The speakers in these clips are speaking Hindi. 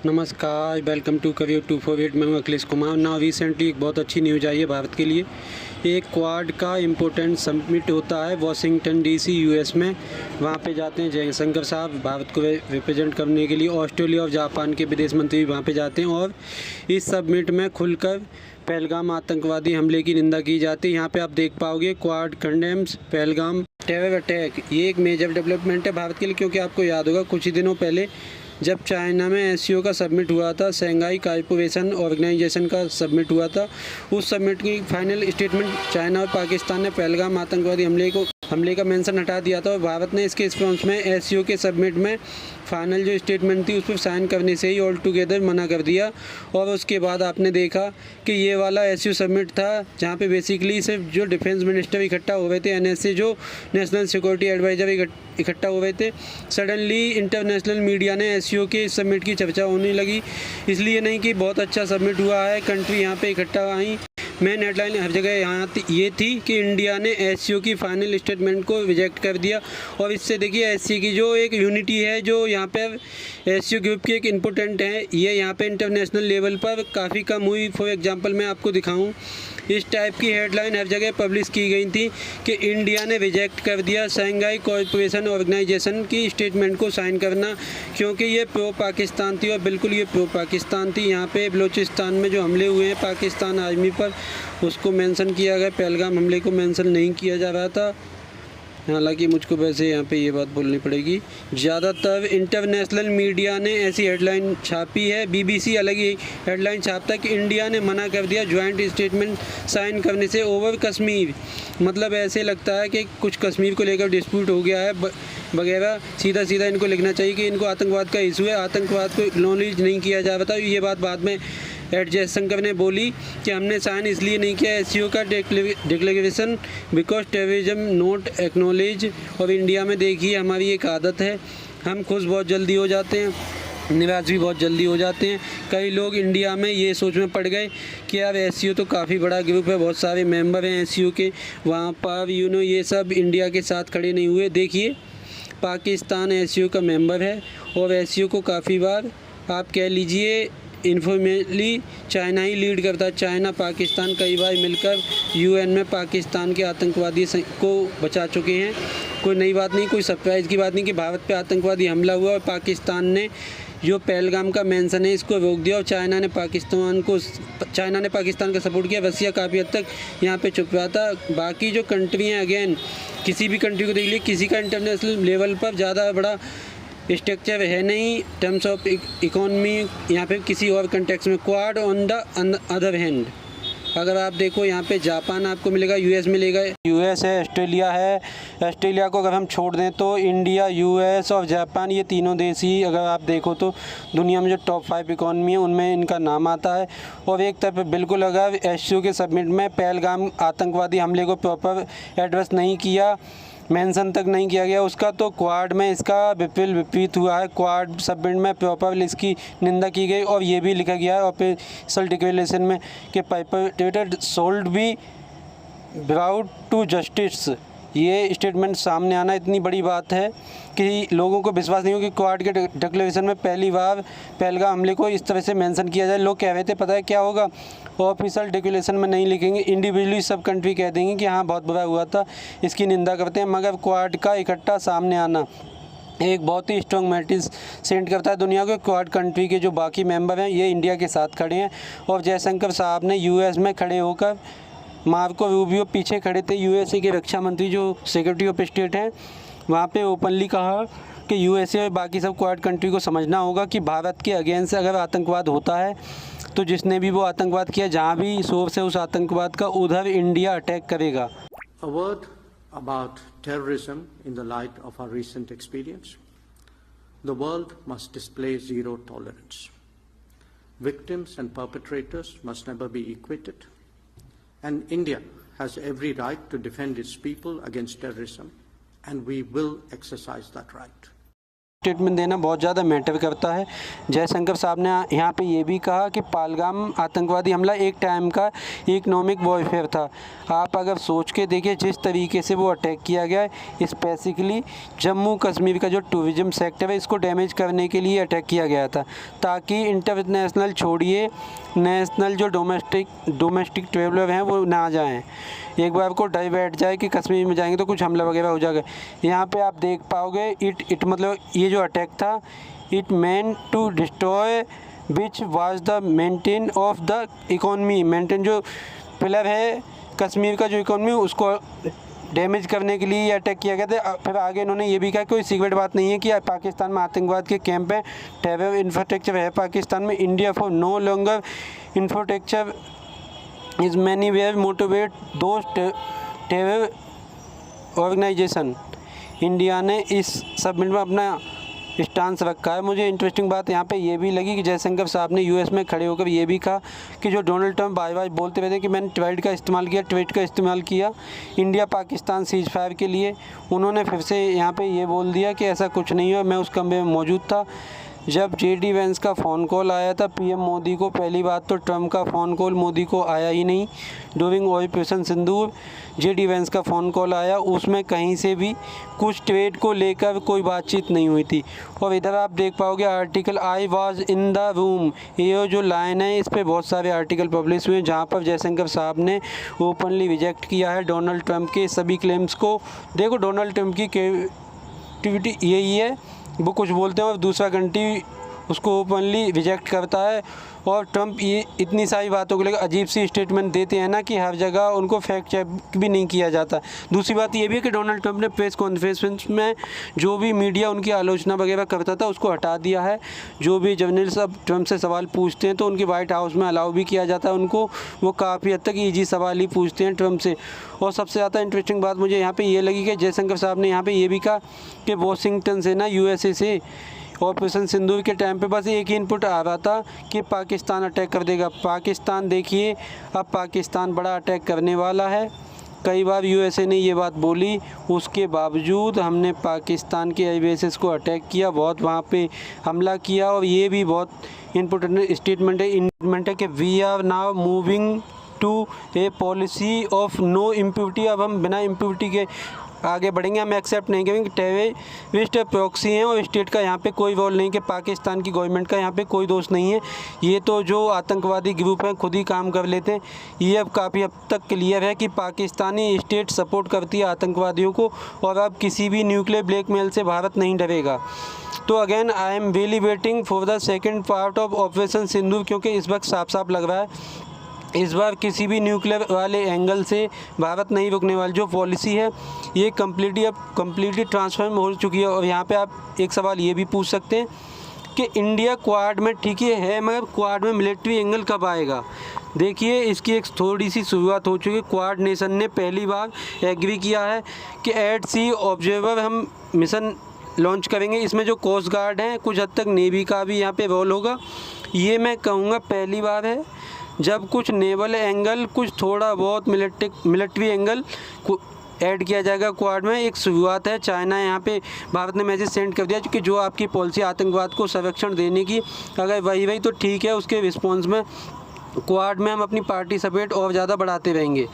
नमस्कार, वेलकम टू करियर 248। मैं हूं अखिलेश कुमार। नाउ रिसेंटली एक बहुत अच्छी न्यूज़ आई है भारत के लिए। एक क्वाड का इम्पोर्टेंट समिट होता है वाशिंगटन डीसी यूएस में। वहां पे जाते हैं जयशंकर साहब भारत को रिप्रेजेंट करने के लिए। ऑस्ट्रेलिया और जापान के विदेश मंत्री भी वहाँ पे जाते हैं और इस समिट में खुलकर पहलगाम आतंकवादी हमले की निंदा की जाती है। यहाँ पे आप देख पाओगे quad condemns Pahalgam terror attack. ये एक मेजर डेवलपमेंट है भारत के लिए, क्योंकि आपको याद होगा कुछ ही दिनों पहले जब चाइना में एससीओ का सबमिट हुआ था, शंघाई कोऑपरेशन ऑर्गेनाइजेशन का सबमिट हुआ था, उस सबमिट की फाइनल स्टेटमेंट चाइना और पाकिस्तान ने पहलगाम आतंकवादी हमले का मेंशन हटा दिया था और भारत ने इसके रिस्पॉन्स में एससीओ के सबमिट में फाइनल जो स्टेटमेंट थी उस पर साइन करने से ही ऑल टुगेदर मना कर दिया। और उसके बाद आपने देखा कि ये वाला एससीओ सबमिट था जहाँ पे बेसिकली सिर्फ जो डिफेंस मिनिस्टर इकट्ठा हुए थे, एनएसए जो नेशनल सिक्योरिटी एडवाइजर इकट्ठा हुए थे। सडनली इंटरनेशनल मीडिया ने एससीओ के इस सबमिट की चर्चा होने लगी। इसलिए नहीं कि बहुत अच्छा सबमिट हुआ है, कंट्री यहाँ पे इकट्ठा आई। मेन हेडलाइन हर जगह यहाँ ये थी कि इंडिया ने एससीओ की फाइनल स्टेटमेंट को रिजेक्ट कर दिया। और इससे देखिए एससीओ की जो एक यूनिटी है जो यहाँ पर एससीओ ग्रुप की एक इम्पोर्टेंट है, ये यहाँ पे इंटरनेशनल लेवल पर काफ़ी कम हुई। फॉर एग्जांपल मैं आपको दिखाऊं, इस टाइप की हेडलाइन हर जगह पब्लिश की गई थी कि इंडिया ने रिजेक्ट कर दिया शंघाई कोऑपरेशन ऑर्गेनाइजेशन की स्टेटमेंट को साइन करना, क्योंकि ये प्रो पाकिस्तान थी। और बिल्कुल ये प्रो पाकिस्तान थी। यहाँ पे बलूचिस्तान में जो हमले हुए हैं पाकिस्तान आर्मी पर, उसको मेंशन किया गया, पहलगाम हमले को मेंशन नहीं किया जा रहा था। हालांकि मुझको वैसे यहाँ पे ये बात बोलनी पड़ेगी, ज़्यादातर इंटरनेशनल मीडिया ने ऐसी हेडलाइन छापी है। बीबीसी अलग ही हेडलाइन छापता कि इंडिया ने मना कर दिया ज्वाइंट स्टेटमेंट साइन करने से ओवर कश्मीर। मतलब ऐसे लगता है कि कुछ कश्मीर को लेकर डिस्प्यूट हो गया है वगैरह। सीधा सीधा इनको लिखना चाहिए कि इनको आतंकवाद का इशू है, आतंकवाद को एक्नॉलेज नहीं किया जा रहा था। ये बात बाद में जयशंकर ने बोली कि हमने साइन इसलिए नहीं किया एससीओ का declaration because terrorism not acknowledge. और इंडिया में देखिए हमारी एक आदत है, हम खुश बहुत जल्दी हो जाते हैं, निराश भी बहुत जल्दी हो जाते हैं। कई लोग इंडिया में ये सोच में पड़ गए कि यार एससीओ तो काफ़ी बड़ा ग्रुप है, बहुत सारे मेंबर हैं एससीओ के, वहाँ पर ये सब इंडिया के साथ खड़े नहीं हुए। देखिए पाकिस्तान एससीओ का मेंबर है और एससीओ को काफ़ी बार आप कह लीजिए इनफॉर्मली चाइना ही लीड करता है। चाइना पाकिस्तान कई बार मिलकर यूएन में पाकिस्तान के आतंकवादी को बचा चुके हैं। कोई नई बात नहीं, कोई सरप्राइज़ की बात नहीं कि भारत पे आतंकवादी हमला हुआ और पाकिस्तान ने जो पहलगाम का मेंशन है इसको रोक दिया और चाइना ने पाकिस्तान का सपोर्ट किया। रसिया काफ़ी हद तक यहाँ पे चुप रहा था। बाकी जो कंट्री हैं, अगेन किसी भी कंट्री को देख लीजिए, किसी का इंटरनेशनल लेवल पर ज़्यादा बड़ा स्ट्रक्चर है नहीं टर्म्स ऑफ इकोनॉमी या फिर किसी और कंटेक्स्ट में। Quad on the other hand अगर आप देखो यहाँ पे जापान आपको मिलेगा, यूएस मिलेगा, यूएस है, ऑस्ट्रेलिया है। ऑस्ट्रेलिया को अगर हम छोड़ दें तो इंडिया, यूएस और जापान, ये तीनों देश ही अगर आप देखो तो दुनिया में जो टॉप 5 इकोनॉमी है उनमें इनका नाम आता है। और एक तरफ बिल्कुल अगर एससीओ के सबमिट में पहलगाम आतंकवादी हमले को प्रॉपर एड्रेस नहीं किया, मेंशन तक नहीं किया गया उसका, तो क्वाड में इसका विपरीत हुआ है। क्वाड सबमिट में प्रॉपर इसकी निंदा की गई और ये भी लिखा गया है ऑफिशियल डिक्लेरेशन में कि perpetrated should be brought to justice. ये स्टेटमेंट सामने आना इतनी बड़ी बात है कि लोगों को विश्वास नहीं हो कि क्वाड के डिक्लेरेशन में पहली बार पहलगाम हमले को इस तरह से मेंशन किया जाए। लोग कह रहे थे पता है क्या होगा, ऑफिशियल डिक्लेरेशन में नहीं लिखेंगे, इंडिविजुअली सब कंट्री कह देंगे कि हाँ बहुत बुरा हुआ था, इसकी निंदा करते हैं। मगर क्वाड का इकट्ठा सामने आना एक बहुत ही स्ट्रॉन्ग मैसेज सेंड करता है दुनिया को। क्वाड कंट्री के जो बाकी मेंबर हैं ये इंडिया के साथ खड़े हैं। और जयशंकर साहब ने यूएस में खड़े होकर, मार्को रूबियो पीछे खड़े थे, यूएसए के रक्षा मंत्री जो सेक्रेटरी ऑफ स्टेट हैं, वहाँ पे ओपनली कहा कि यूएसए और बाकी सब क्वाड कंट्री को समझना होगा कि भारत के अगेंस्ट अगर आतंकवाद होता है तो जिसने भी वो आतंकवाद किया, जहाँ भी सोर्स है उस आतंकवाद का, उधर इंडिया अटैक करेगा। A word about terrorism in the light of our recent experience. The world must display zero tolerance. Victims and perpetrators must never be equated. And India has every right to defend its people against terrorism, and we will exercise that right. Statement देना बहुत ज़्यादा मैटर करता है। जयशंकर साहब ने यहाँ पे ये भी कहा कि पहलगाम आतंकवादी हमला एक टाइम का इकोनॉमिक वॉरफेयर था। आप अगर सोच के देखिए जिस तरीके से वो अटैक किया गया है, स्पेसिफिकली जम्मू कश्मीर का जो टूरिज्म सेक्टर है इसको डैमेज करने के लिए अटैक किया गया था, ताकि इंटरनेशनल छोड़िए नेशनल जो डोमेस्टिक ट्रेवलर हैं वो ना जाएं। एक बार को डर बैठ जाए कि कश्मीर में जाएंगे तो कुछ हमला वगैरह हो जाएगा। यहाँ पे आप देख पाओगे इट मतलब ये जो अटैक था, it meant to destroy which was the मेंटेन ऑफ द इकोनॉमी, मेंटेन जो पिलर है कश्मीर का जो इकोनॉमी उसको डैमेज करने के लिए ये अटैक किया गया था। फिर आगे इन्होंने ये भी कहा कोई सीक्रेट बात नहीं है कि पाकिस्तान में आतंकवाद के कैंप हैं, टेरर इंफ्रास्ट्रक्चर है पाकिस्तान में। India for no longer infrastructure is many where motivate those terror organization. India ने इस सबमिट में अपना स्टांस रखा है। मुझे इंटरेस्टिंग बात यहाँ पे ये भी लगी कि जयशंकर साहब ने यूएस में खड़े होकर ये भी कहा कि जो डोनाल्ड ट्रंप बार बार बोलते रहते हैं कि मैंने ट्वीट का इस्तेमाल किया इंडिया पाकिस्तान सीज फायर के लिए, उन्होंने फिर से यहाँ पे ये बोल दिया कि ऐसा कुछ नहीं है, मैं उस कमरे में मौजूद था जब जेडी वेंस का फ़ोन कॉल आया था पीएम मोदी को। पहली बात तो ट्रंप का फ़ोन कॉल मोदी को आया ही नहीं। ड्यूरिंग ऑपरेशन सिंदूर जेडी वेंस का फ़ोन कॉल आया, उसमें कहीं से भी कुछ ट्रेड को लेकर कोई बातचीत नहीं हुई थी। और इधर आप देख पाओगे article I was in the room, ये जो लाइन है इस पर बहुत सारे आर्टिकल पब्लिश हुए जहाँ पर जयशंकर साहब ने ओपनली रिजेक्ट किया है डोनाल्ड ट्रंप के सभी क्लेम्स को। देखो डोनाल्ड ट्रंप की एक्टिविटी यही है, वो कुछ बोलते हैं और दूसरा कंट्री उसको ओपनली रिजेक्ट करता है। और ट्रंप ये इतनी सारी बातों को लेकर अजीब सी स्टेटमेंट देते हैं ना कि हर जगह उनको फैक्ट चेक भी नहीं किया जाता। दूसरी बात ये भी है कि डोनाल्ड ट्रंप ने प्रेस कॉन्फ्रेंस में जो भी मीडिया उनकी आलोचना वगैरह करता था उसको हटा दिया है। जो भी जर्नलिस्ट अब ट्रंप से सवाल पूछते हैं तो उनकी वाइट हाउस में अलाउ भी किया जाता है उनको, वो काफ़ी हद तक ईजी सवाल ही पूछते हैं ट्रंप से। और सबसे ज़्यादा इंटरेस्टिंग बात मुझे यहाँ पर ये लगी कि जयशंकर साहब ने यहाँ पर ये भी कहा कि वॉशिंगटन से ना USA से ऑपरेशन सिंदूर के टाइम पे बस एक ही इनपुट आ रहा था कि पाकिस्तान अटैक कर देगा। पाकिस्तान देखिए अब पाकिस्तान बड़ा अटैक करने वाला है। कई बार USA ने ये बात बोली, उसके बावजूद हमने पाकिस्तान के एयर बेसेस को अटैक किया, बहुत वहाँ पे हमला किया। और ये भी बहुत इम्पोर्टेंट स्टेटमेंट है कि we are now moving to a policy of no impunity. अब हम बिना इम्प्यूनिटी के आगे बढ़ेंगे, हम एक्सेप्ट नहीं करेंगे। टेररिस्ट प्रॉक्सी हैं और स्टेट का यहाँ पे कोई रोल नहीं कि पाकिस्तान की गवर्नमेंट का यहाँ पे कोई दोष नहीं है। ये तो जो आतंकवादी ग्रुप हैं खुद ही काम कर लेते हैं। ये अब काफ़ी हद तक क्लियर है कि पाकिस्तानी स्टेट सपोर्ट करती है आतंकवादियों को और अब किसी भी न्यूक्लियर ब्लैकमेल से भारत नहीं डरेगा। तो again I am really waiting for the second part of operation Sindoor, क्योंकि इस वक्त साफ साफ लग रहा है इस बार किसी भी न्यूक्लियर वाले एंगल से भारत नहीं रुकने वाली। जो पॉलिसी है ये कम्प्लीटली ट्रांसफॉर्म हो चुकी है। और यहाँ पे आप एक सवाल ये भी पूछ सकते हैं कि इंडिया क्वाड में ठीक है मगर क्वाड में मिलिट्री एंगल कब आएगा। देखिए इसकी एक थोड़ी सी शुरुआत हो चुकी है। क्वाड नेशन ने पहली बार एग्री किया है कि एट सी ऑब्जर्वर हम मिशन लॉन्च करेंगे। इसमें जो कोस्ट गार्ड हैं, कुछ हद तक नेवी का भी यहाँ पे रोल होगा। ये मैं कहूँगा पहली बार है जब कुछ नेवल एंगल, कुछ थोड़ा बहुत मिलिट्री एंगल ऐड किया जाएगा क्वाड में। एक शुरुआत है। चाइना यहाँ पे भारत ने मैसेज सेंड कर दिया कि जो आपकी पॉलिसी आतंकवाद को संरक्षण देने की, अगर वही तो ठीक है, उसके रिस्पॉन्स में क्वाड में हम अपनी पार्टिसिपेट और ज़्यादा बढ़ाते रहेंगे।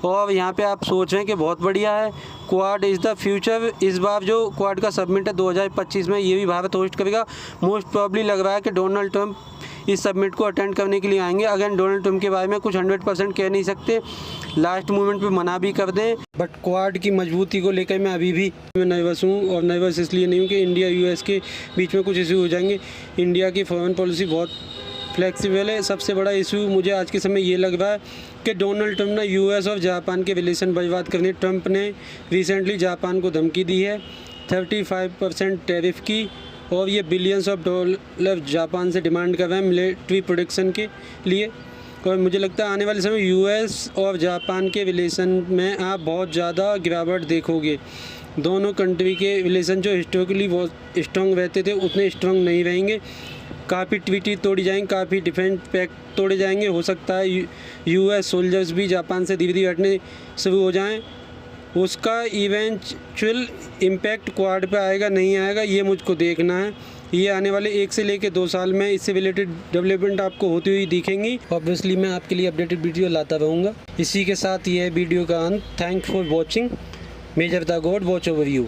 और यहाँ पे आप सोच रहे हैं कि बहुत बढ़िया है, क्वाड इज़ द फ्यूचर। इस बार जो क्वाड का सबमिट है 2025 में, ये भी भारत होस्ट करेगा। मोस्ट प्रॉब्ली लग रहा है कि डोनाल्ड ट्रंप इस सबमिट को अटेंड करने के लिए आएंगे। अगेन डोनाल्ड ट्रंप के बारे में कुछ 100% कह नहीं सकते, लास्ट मोमेंट पे मना भी कर दें। बट क्वाड की मजबूती को लेकर मैं अभी भी नर्वस हूँ। और नर्वस इसलिए नहीं हूँ कि इंडिया US के बीच में कुछ इशू हो जाएंगे। इंडिया की फॉरेन पॉलिसी बहुत फ्लेक्सिबल है। सबसे बड़ा इशू मुझे आज के समय ये लग रहा है कि डोनाल्ड ट्रंप ने US और जापान के रिलेशन बर्बाद करने। ट्रंप ने रिसेंटली जापान को धमकी दी है 35% टैरिफ की, और ये बिलियंस ऑफ डॉलर जापान से डिमांड कर रहे हैं मिलिट्री प्रोडक्शन के लिए। और मुझे लगता है आने वाले समय US और जापान के रिलेशन में आप बहुत ज़्यादा गिरावट देखोगे। दोनों कंट्री के रिलेशन जो हिस्टोरिकली बहुत स्ट्रॉन्ग रहते थे उतने स्ट्रॉन्ग नहीं रहेंगे। काफ़ी ट्रीटी तोड़ी जाएंगी, काफ़ी डिफेंस पैक्ट तोड़े जाएंगे। हो सकता है US सोल्जर्स भी जापान से धीरे धीरे हटने शुरू हो जाएं। उसका इवेंचुअल इम्पैक्ट क्वाड पे आएगा नहीं आएगा, ये मुझको देखना है। ये आने वाले 1 से लेकर 2 साल में इससे रिलेटेड डेवलपमेंट आपको होती हुई दिखेंगी। ऑब्वियसली मैं आपके लिए अपडेटेड वीडियो लाता रहूँगा। इसी के साथ ये वीडियो का अंत। Thanks for watching. Measure the God watch over you.